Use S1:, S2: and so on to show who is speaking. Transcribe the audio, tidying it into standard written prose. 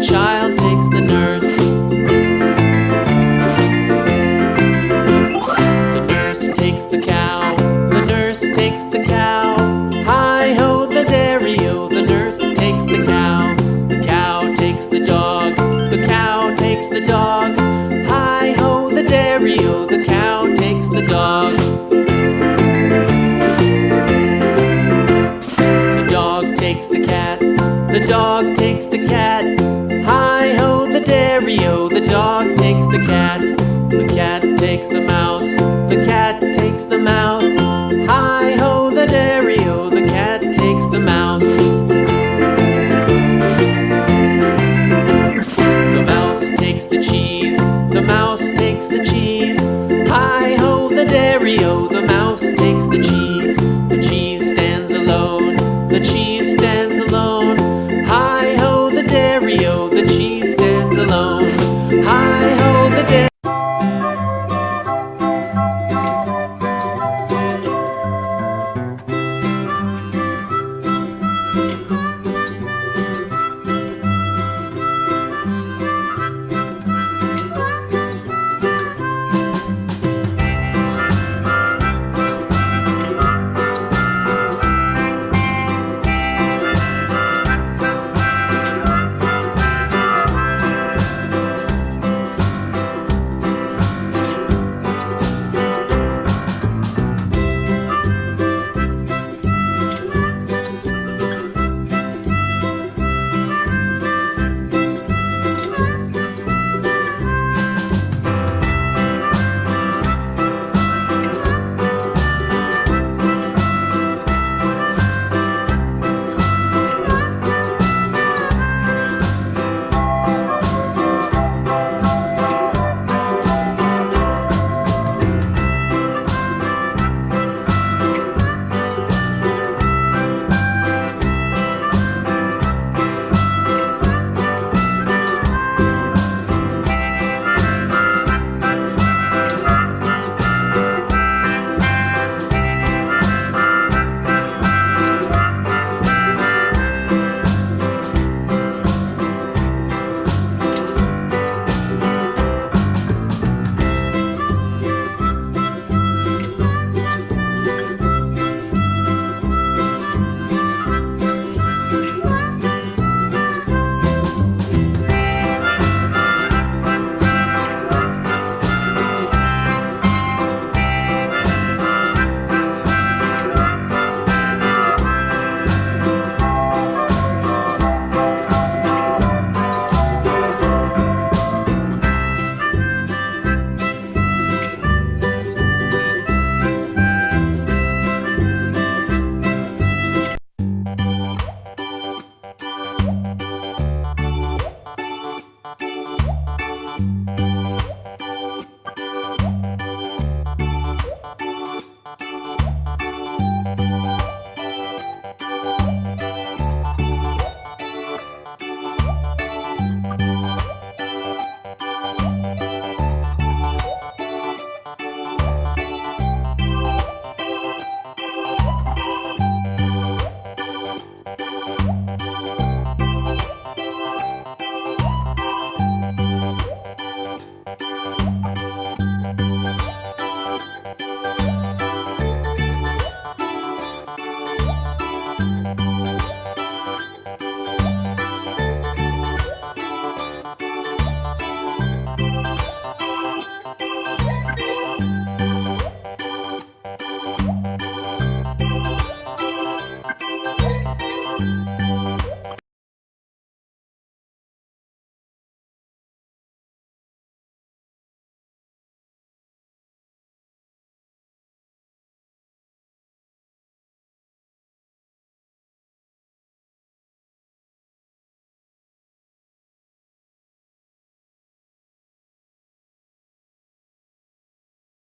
S1: child takes the nurse. The nurse takes the cow. The nurse takes the cow. Hi-ho, the dairy-o. The nurse takes the cow. The cow takes the dog. The cow takes the dog. Hi-ho, the dairy-o. The cow takes the dog. The dog takes the cat. The dog takes the cat. Hi-ho, the dairy-o. The dog takes the cat. The cat takes the mouse. The cat takes the mouse. Hi-ho, the dairy-o. The cat takes the mouse. The mouse takes the cheese. The mouse takes the cheese. Hi-ho, the dairy-o. The mouse takes the cheese. The cheese stands alone. The cheese stands alone. Hi-ho, the dairy-o. The cheese